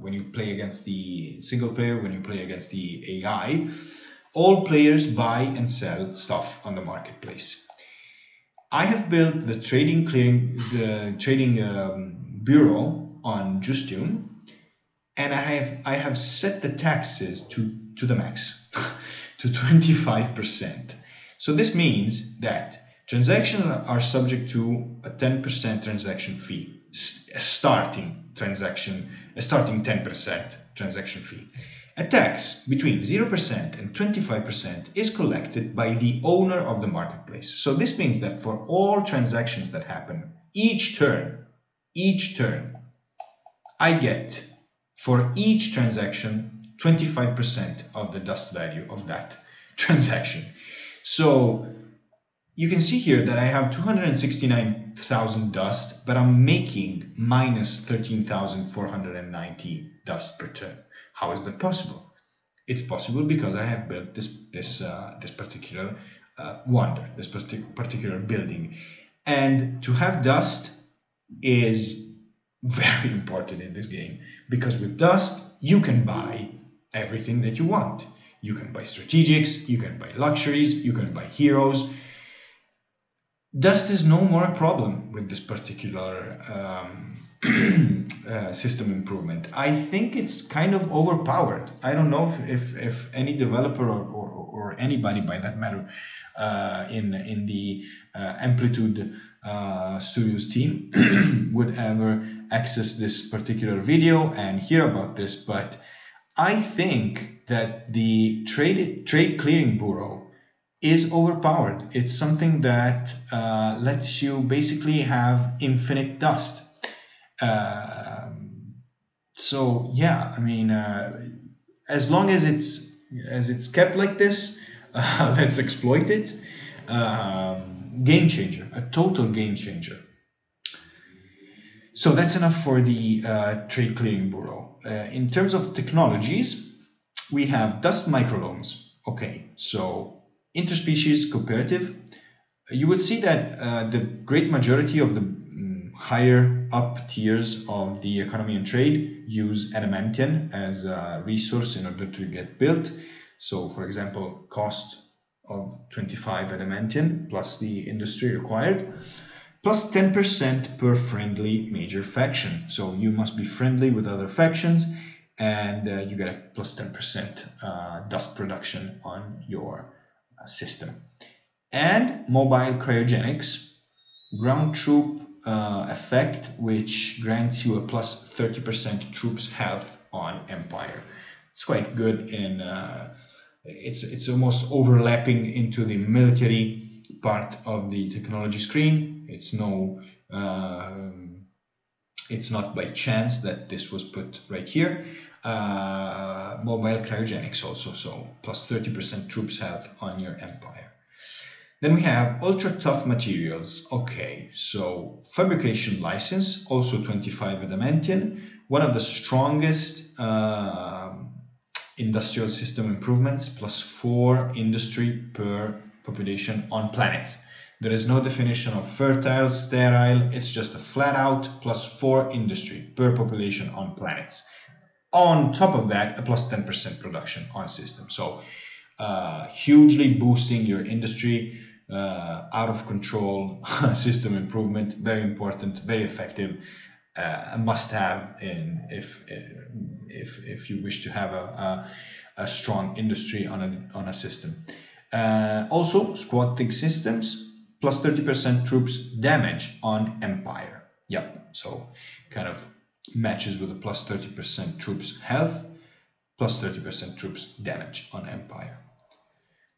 when you play against the single player, when you play against the AI, all players buy and sell stuff on the marketplace. I have built the trading bureau on Justune, and I have set the taxes to the max, to 25%. So this means that transactions are subject to a 10% transaction fee, a starting 10% transaction fee. A tax between 0% and 25% is collected by the owner of the marketplace. So this means that for all transactions that happen each turn, I get for each transaction 25% of the dust value of that transaction. So you can see here that I have 269,000 dust, but I'm making minus 13,490 dust per turn. How is that possible? It's possible because I have built this particular wonder, this particular building, and to have dust is very important in this game, because with dust you can buy everything that you want. You can buy strategics, you can buy luxuries, you can buy heroes. Dust is no more a problem with this particular system improvement. I think it's kind of overpowered. I don't know if any developer or anybody by that matter in the Amplitude Studios team would ever access this particular video and hear about this, but I think that the Trade Clearing Bureau is overpowered. It's something that lets you basically have infinite dust. So yeah, I mean, as long as it's kept like this, let's exploit it. Game changer, a total game changer. So that's enough for the Trade Clearing Bureau. In terms of technologies, we have dust microloans. Okay, so interspecies cooperative. You would see that the great majority of the higher up tiers of the economy and trade use adamantium as a resource in order to get built. So for example, cost of 25 adamantium plus the industry required, plus 10% per friendly major faction. So you must be friendly with other factions, and you get a plus 10% dust production on your system. And mobile cryogenics, ground troop effect, which grants you a plus 30% troops health on Empire. It's quite good in it's almost overlapping into the military part of the technology screen. It's not by chance that this was put right here. Mobile cryogenics also, so plus 30% troops health on your Empire. Then we have ultra tough materials. Okay, so fabrication license, also 25 adamantium, one of the strongest industrial system improvements, plus 4 industry per population on planets. There is no definition of fertile, sterile, it's just a flat out plus 4 industry per population on planets. On top of that, a plus 10% production on system. So hugely boosting your industry, out of control system improvement, very important, very effective, a must-have if you wish to have a strong industry on a system. Also, squatting systems, plus 30% troops damage on Empire. Yep, so kind of matches with the plus 30% troops health, plus 30% troops damage on Empire.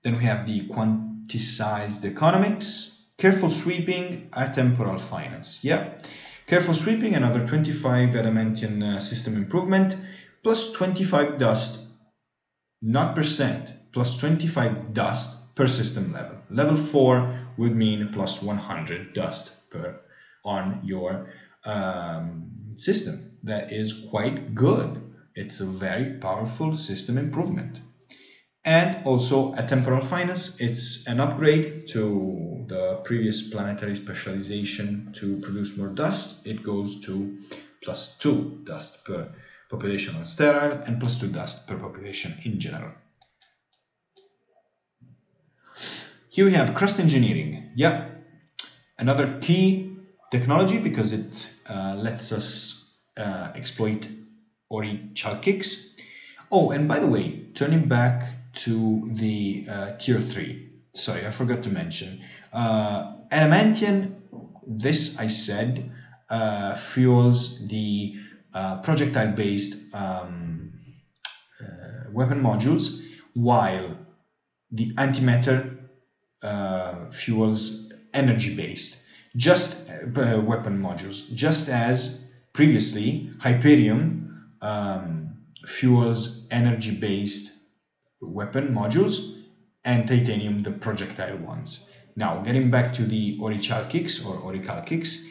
Then we have the quantized economics, careful sweeping, atemporal finance. Yeah, careful sweeping, another 25 adamantium system improvement, plus 25 dust, not percent, plus 25 dust per system level. Level 4 would mean plus 100 dust per on your system. That is quite good. It's a very powerful system improvement. And also a temporal finance, it's an upgrade to the previous planetary specialization to produce more dust. It goes to plus 2 dust per population on sterile and plus 2 dust per population in general. Here we have crust engineering. Yeah, another key technology because it lets us exploit Ori chalkix. Oh, and by the way, turning back to the tier 3. Sorry, I forgot to mention. Adamantium, this I said, fuels the projectile-based weapon modules, while the antimatter fuels energy-based weapon modules, just as previously Hyperion fuels energy-based weapon modules and titanium the projectile ones. Now, getting back to the Orichalkix or Orichalkix,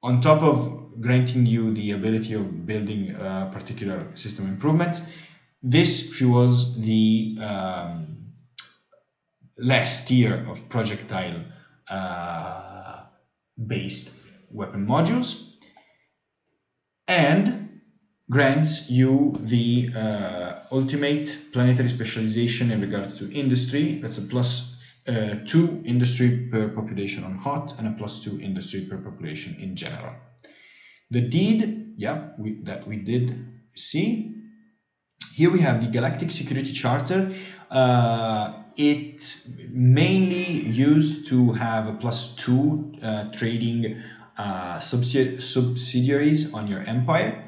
on top of granting you the ability of building particular system improvements, this fuels the last tier of projectile based weapon modules and grants you the ultimate planetary specialization in regards to industry. That's a plus 2 industry per population on hot and a plus 2 industry per population in general. The deed, yeah, that we did see. Here we have the Galactic Security Charter. It mainly used to have a plus 2 trading subsidiaries on your empire.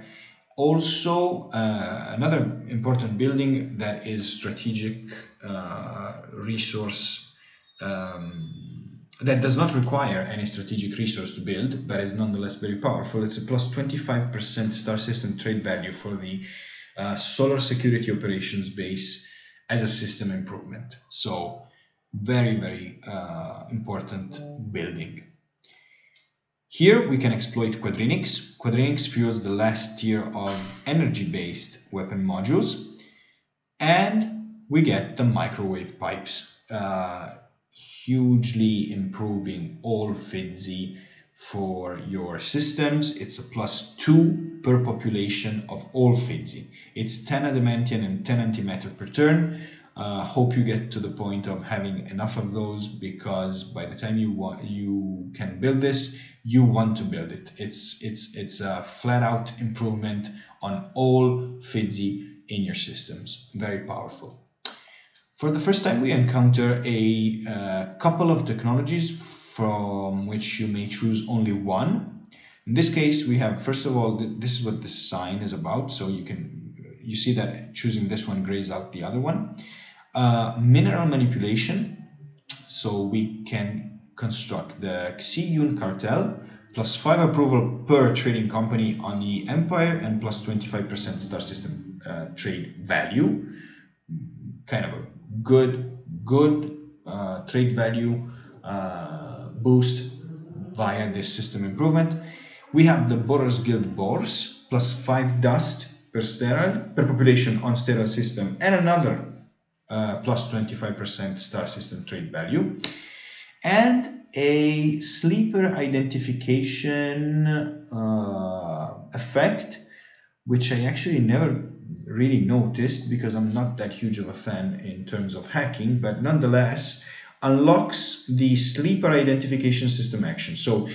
Also, another important building that is strategic resource that does not require any strategic resource to build, but is nonetheless very powerful. It's a plus 25% star system trade value for the solar security operations base as a system improvement. So very, very important building. Here we can exploit Quadrinix. Quadrinix fuels the last tier of energy-based weapon modules, and we get the microwave pipes, hugely improving all FIDSI for your systems. It's a plus 2 per population of all FIDSI. It's 10 adamantium and 10 antimatter per turn. Hope you get to the point of having enough of those, because by the time you can build this, you want to build it. It's a flat out improvement on all FIDSI in your systems. Very powerful. For the first time, we encounter a couple of technologies from which you may choose only one. In this case, we have, first of all, this is what this sign is about. So you see that choosing this one grays out the other one. Mineral manipulation. So we can construct the Xiyun cartel, plus 5 approval per trading company on the empire, and plus 25% star system trade value. Kind of a good trade value boost via this system improvement. We have the Borers Guild Bors, plus 5 dust per population on sterile system, and another plus 25% star system trade value, and a sleeper identification effect, which I actually never really noticed because I'm not that huge of a fan in terms of hacking, but nonetheless unlocks the sleeper identification system action. So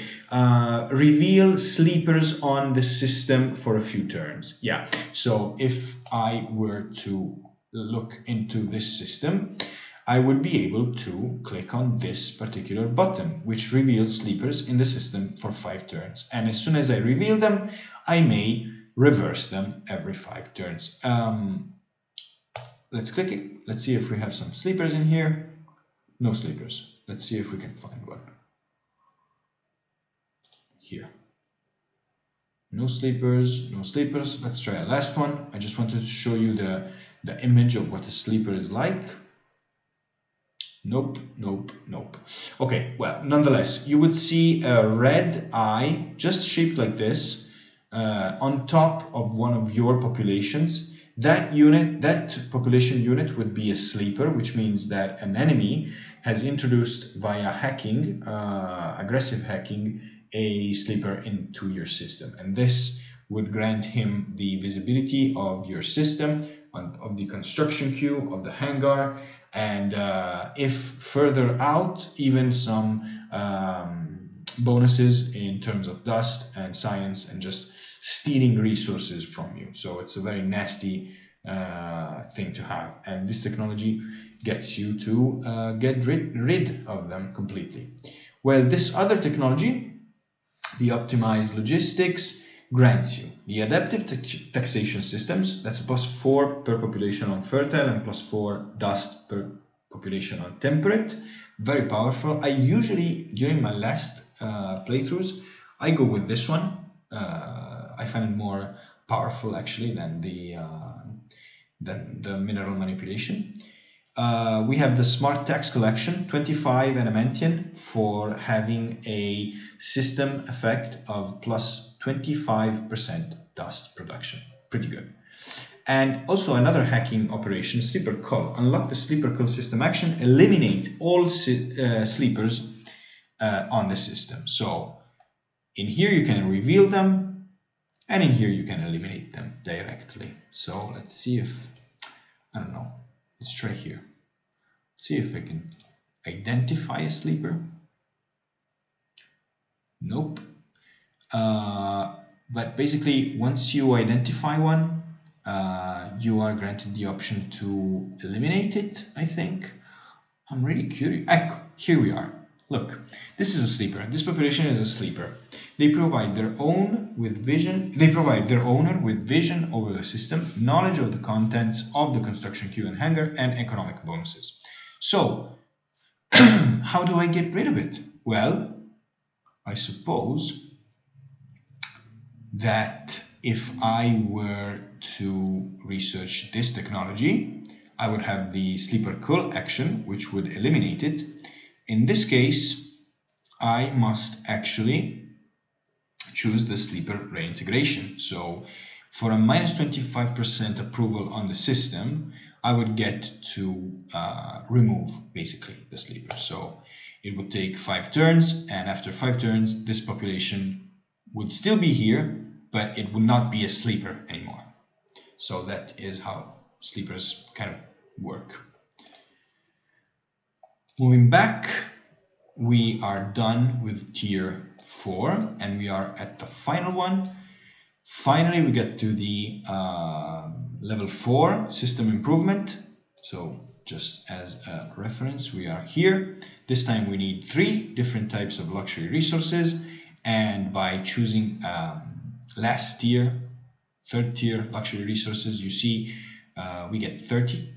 reveal sleepers on the system for a few turns. Yeah, so if I were to look into this system, I would be able to click on this particular button, which reveals sleepers in the system for 5 turns. And as soon as I reveal them, I may reverse them every 5 turns. Let's click it. Let's see if we have some sleepers in here. No sleepers. Let's see if we can find one. Here. No sleepers, no sleepers. Let's try a last one. I just wanted to show you the image of what a sleeper is like. Nope, nope, nope. Okay, well, nonetheless, you would see a red eye just shaped like this on top of one of your populations. That population unit would be a sleeper, which means that an enemy has introduced via hacking, aggressive hacking, a sleeper into your system. And this would grant him the visibility of your system, of the construction queue, of the hangar, and if further out, even some bonuses in terms of dust and science and just stealing resources from you. So it's a very nasty thing to have, and this technology gets you to get rid of them completely. Well, this other technology, the optimized logistics, grants you the adaptive taxation systems. That's +4 per population on fertile and +4 dust per population on temperate. Very powerful. I usually, during my last playthroughs, I go with this one. I find it more powerful actually than the mineral manipulation. We have the smart tax collection, 25 adamantium for having a system effect of +25% dust production. Pretty good. And also another hacking operation, sleeper cull. Unlock the sleeper cull system action, eliminate all sleepers on the system. So in here you can reveal them, and in here you can eliminate them directly. So let's see if, I don't know, let's try here. See if I can identify a sleeper. Nope. But basically, once you identify one, you are granted the option to eliminate it, I think. I'm really curious. Here we are. Look, this is a sleeper. This population is a sleeper. They provide their owner with vision over the system, knowledge of the contents of the construction queue and hangar, and economic bonuses. So, how do I get rid of it? Well, I suppose that if I were to research this technology, I would have the sleeper cull action, which would eliminate it. In this case, I must actually choose the sleeper reintegration. So for a -25% approval on the system, I would get to remove basically the sleeper. So it would take 5 turns, and after 5 turns, this population would still be here, but it would not be a sleeper anymore. So that is how sleepers kind of work. Moving back, we are done with tier 4, and we are at the final one. Finally, we get to the level 4 system improvement. So just as a reference, we are here. This time we need 3 different types of luxury resources, and by choosing last tier, 3rd tier luxury resources, you see we get 30.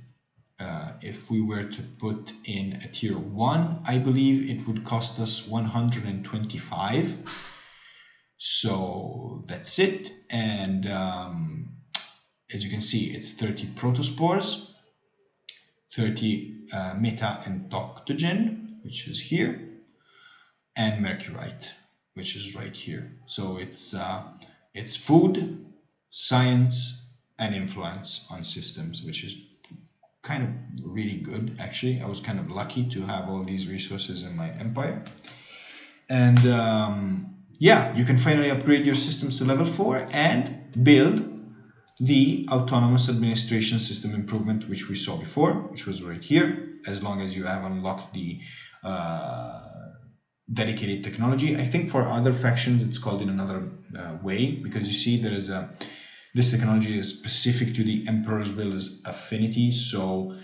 If we were to put in a tier 1, I believe it would cost us 125. So that's it. And as you can see, it's 30 protospores, 30 meta and toctogen, which is here, and mercurite, which is right here. So it's food, science, and influence on systems, which is kind of really good. Actually, I was kind of lucky to have all these resources in my empire. And yeah, you can finally upgrade your systems to level 4 and build the autonomous administration system improvement, which we saw before, which was right here, as long as you have unlocked the dedicated technology. I think for other factions it's called in another way, because you see there is this technology is specific to the Emperor's Will's affinity, so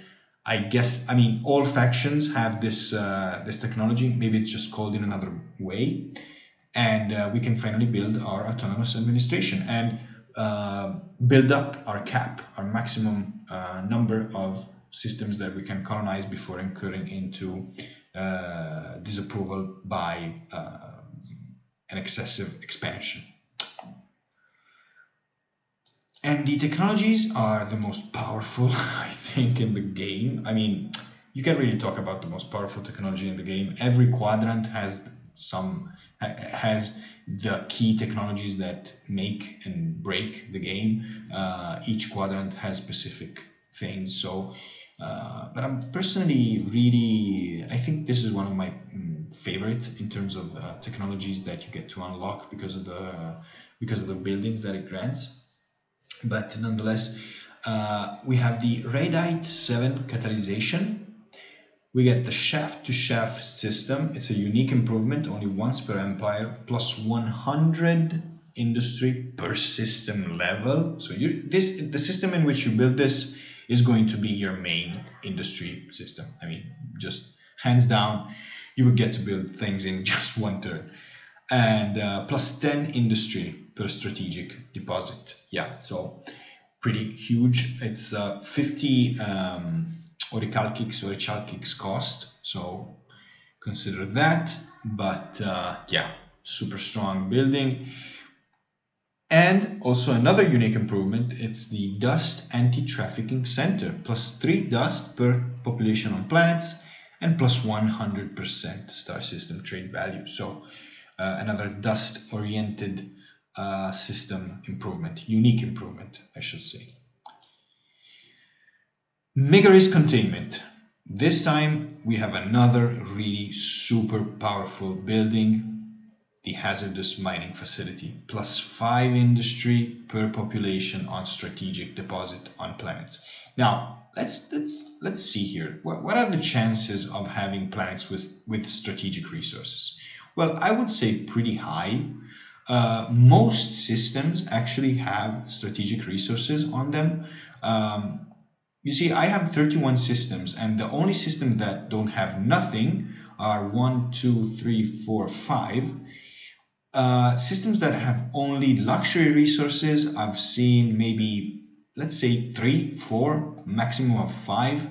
I guess, I mean, all factions have this technology. Maybe it's just called in another way, and we can finally build our autonomous administration and build up our cap, our maximum number of systems that we can colonize before incurring into disapproval by an excessive expansion. And the technologies are the most powerful, I think, in the game. I mean, you can really talk about the most powerful technology in the game. Every quadrant has the key technologies that make and break the game. Each quadrant has specific things. So, but I'm personally really, I think this is one of my favorite in terms of technologies that you get to unlock because of the buildings that it grants. But nonetheless, we have the Radite 7 catalyzation. We get the shaft-to-shaft system. It's a unique improvement, only once per empire, plus 100 industry per system level. So the system in which you build this is going to be your main industry system. I mean, just hands down, you would get to build things in just one turn. And plus 10 industry per strategic deposit. Yeah, so pretty huge. It's 50 orichalcics cost, so consider that. But yeah, super strong building. And also another unique improvement, it's the dust anti-trafficking center, plus 3 dust per population on planets, and plus 100% star system trade value. So another dust-oriented system improvement, unique improvement, I should say. Mega risk containment. This time we have another really super powerful building, the hazardous mining facility, plus 5 industry per population on strategic deposit on planets. Now let's see here. What are the chances of having planets with strategic resources? Well, I would say pretty high. Most systems actually have strategic resources on them. You see, I have 31 systems, and the only systems that don't have nothing are 1, 2, 3, 4, 5. Systems that have only luxury resources, I've seen maybe, let's say 3, 4, maximum of 5.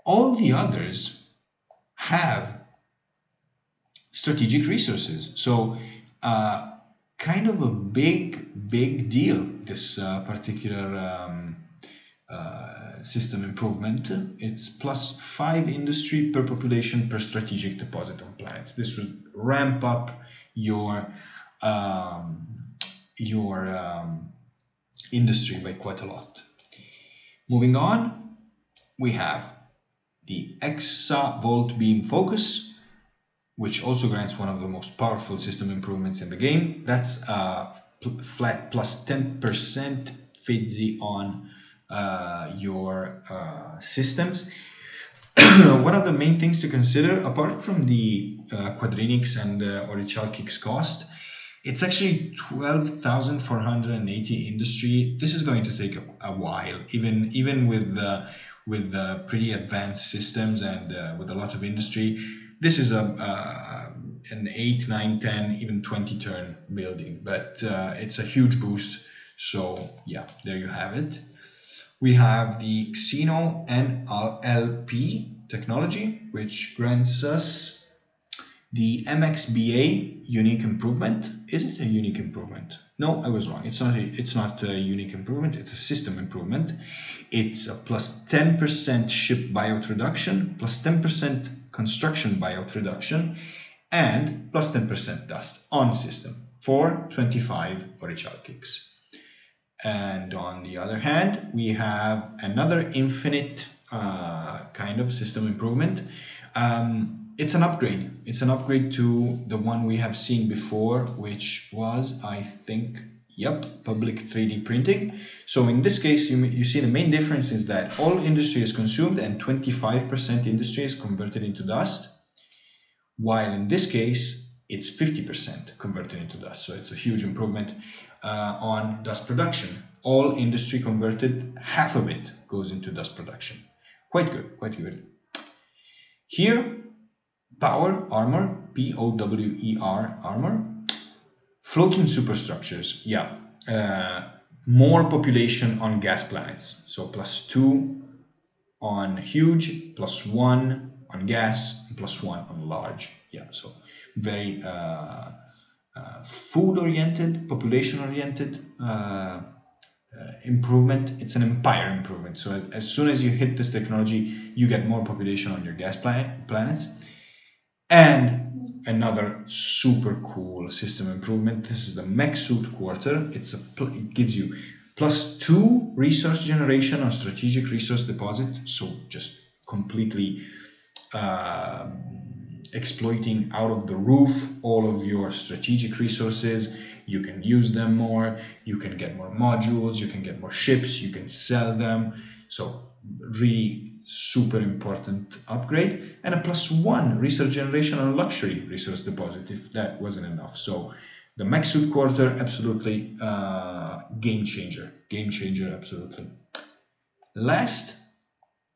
All the others have strategic resources. So kind of a big deal, this particular system improvement. It's plus 5 industry per population per strategic deposit on planets. This will ramp up your industry by quite a lot. Moving on, we have the Exavolt Beam Focus, which also grants one of the most powerful system improvements in the game. That's flat plus 10% FIDSI on your systems. One of the main things to consider, apart from the quadrinics and orichalcics cost, it's actually 12,480 industry. This is going to take a while, even with pretty advanced systems and with a lot of industry. This is an 8, 9, 10, even 20 turn building, but it's a huge boost. So yeah, there you have it. We have the Xeno NLP technology, which grants us the MXBA unique improvement. Is it a unique improvement? No, I was wrong. It's not a unique improvement. It's a system improvement. It's a plus 10% ship buyout reduction, plus 10% construction buyout reduction, and plus 10% dust on system for 25 orichalcics. And on the other hand, we have another infinite kind of system improvement. It's an upgrade. It's an upgrade to the one we have seen before, which was, I think, public 3D printing. So in this case, you see the main difference is that all industry is consumed and 25% industry is converted into dust, while in this case, it's 50% converted into dust. So it's a huge improvement on dust production. All industry converted, half of it goes into dust production. Quite good, quite good. Here, power, armor, POWER, armor. Floating superstructures, yeah. More population on gas planets. So +2 on huge, +1 on gas, and +1 on large. Yeah, so very food-oriented, population-oriented improvement. It's an empire improvement. So as soon as you hit this technology, you get more population on your gas planets. And another super cool system improvement. This is the mech suit quarter. It gives you +2 resource generation on strategic resource deposit. So just completely exploiting out of the roof all of your strategic resources. You can use them more. You can get more modules. You can get more ships. You can sell them. So really super important upgrade, and a +1 resource generation on luxury resource deposit if that wasn't enough. So the mech suit quarter, absolutely game changer absolutely. Last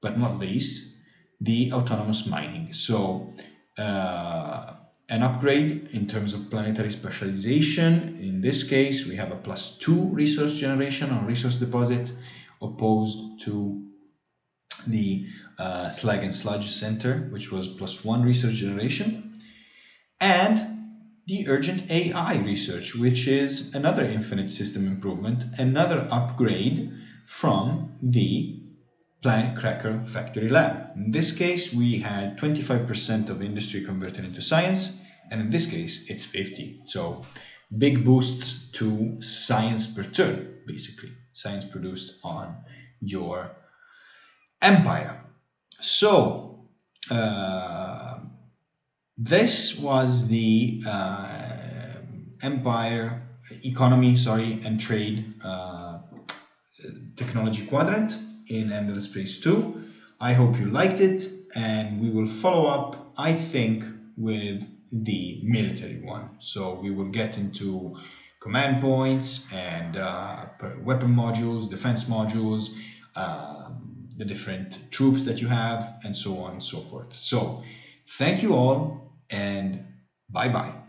but not least, the autonomous mining. So an upgrade in terms of planetary specialization. In this case, we have a +2 resource generation on resource deposit, opposed to the Slag and Sludge Center, which was +1 research generation, and the Urgent AI research, which is another infinite system improvement, another upgrade from the Planet Cracker Factory Lab. In this case, we had 25% of industry converted into science, and in this case, it's 50. So big boosts to science per turn, basically. Science produced on your empire. So this was the empire, economy, and trade technology quadrant in Endless Space 2. I hope you liked it, and we will follow up, I think, with the military one. So we will get into command points and weapon modules, defense modules, the different troops that you have, and so on and so forth. So thank you all, and bye-bye.